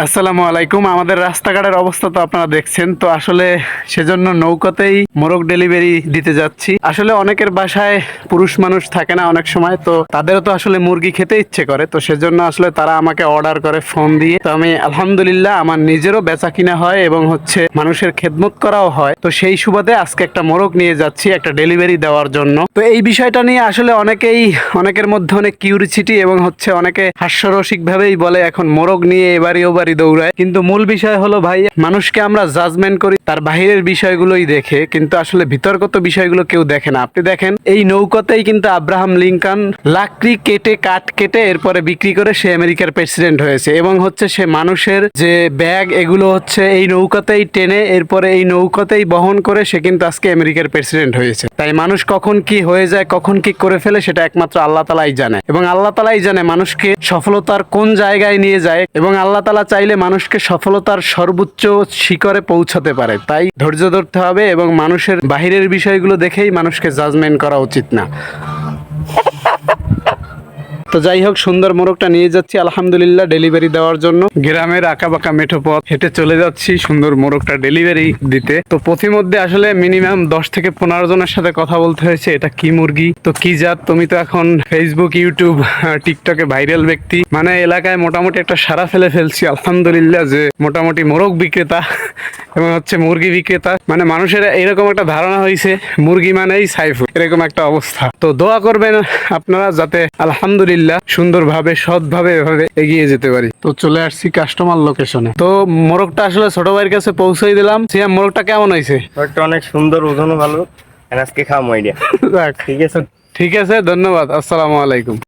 আসসালামু আলাইকুম। আমাদের রাস্তাঘাটের অবস্থা তো আপনারা দেখছেন, তো আসলে সেজন্য নৌকাতেই মোরগ ডেলিভারি দিতে যাচ্ছি। আসলে অনেকের বাসায় পুরুষ মানুষ থাকে না অনেক সময়, তো তাদেরও তো আসলে মুরগি খেতে ইচ্ছে করে, তো সেজন্য আসলে তারা আমাকে অর্ডার করে ফোন দিয়ে। তো আমি আলহামদুলিল্লাহ আমার নিজেরও বেচা কিনা হয় এবং মানুষের খেদমত করাও হয়। তো সেই সুবাদে আজকে একটা মোরগ নিয়ে যাচ্ছি একটা ডেলিভারি দেওয়ার জন্য। তো এই বিষয়টা নিয়ে আসলে অনেকের মধ্যে অনেক কিউরিসিটি এবং অনেকে হাস্যরসিক ভাবেই বলে এখন মোরগ নিয়ে এবারই বাড়ি দৌড়ায়, কিন্তু মূল বিষয় হলো ভাই, মানুষকে আমরা জাজমেন্ট করি তার বাহিরের বিষয়গুলোই দেখে, কিন্তু আসলে ভিতরগত বিষয়গুলো কেউ দেখে না। আপনি দেখেন এই নৌকাতেই কিন্তু আব্রাহাম লিঙ্কন লাকড়ি কেটে কাঠ কেটে এরপরে বিক্রি করে সে আমেরিকার প্রেসিডেন্ট হয়েছে, এবং সে মানুষের যে ব্যাগ এগুলো এই নৌকাতেই টেনে এরপরে এই নৌকাতেই বহন করে সে কিন্তু আজকে আমেরিকার প্রেসিডেন্ট হয়েছে। তাই মানুষ কখন কি হয়ে যায়, কখন কি করে ফেলে, সেটা একমাত্র আল্লাহ তালাই জানে, এবং আল্লাহ তালাই জানে মানুষকে সফলতার কোন জায়গায় নিয়ে যায়, এবং আল্লাহ তালা চাইলে মানুষকে সফলতার সর্বোচ্চ শিখরে পৌঁছাতে পারে। তাই ধৈর্য ধরতে হবে এবং মানুষের বাহিরের বিষয়গুলো দেখেই মানুষকে জাজমেন্ট করা উচিত না। তো যাই হোক, সুন্দর মোরগটা নিয়ে যাচ্ছি আলহামদুলিল্লাহ ডেলিভারি দেওয়ার জন্য। গ্রামের আঁকা বাঁকা মেঠো পথ হেঁটে চলে যাচ্ছি সুন্দর মোরগটা ডেলিভারি দিতে। তো পথিমধ্যে আসলে মিনিমাম 10 থেকে 15 জনের সাথে কথা বলতে হয়েছে, এটা কি মুরগি, তো কি জাত, তুমি তো এখন ফেসবুক ইউটিউব টিকটকে ভাইরাল ব্যক্তি, মানে এলাকায় মোটামুটি একটা সারা ফেলছি আলহামদুলিল্লাহ, যে মোটামুটি মোরগ বিক্রেতা এবং মুরগি বিক্রেতা, মানে মানুষের এরকম একটা ধারণা হয়েছে মুরগি মানেই সাইফুল, এরকম একটা অবস্থা। তো দোয়া করবেন আপনারা যাতে আলহামদুলিল্লাহ সুন্দরভাবে সৎভাবে এভাবে এগিয়ে যেতে পারি। তো চলে আসছি কাস্টমার লোকেশনে। তো মোরগটা আসলে ছোট ভাইয়ের কাছে পৌঁছাই দিলাম। সিয়াম, মোরগটা কেমন হয়েছে? মোরগটা অনেক সুন্দর, ওজনও ভালো, আজকে খাওয়া আইডিয়া। ঠিক আছে, ধন্যবাদ। আসসালামু আলাইকুম।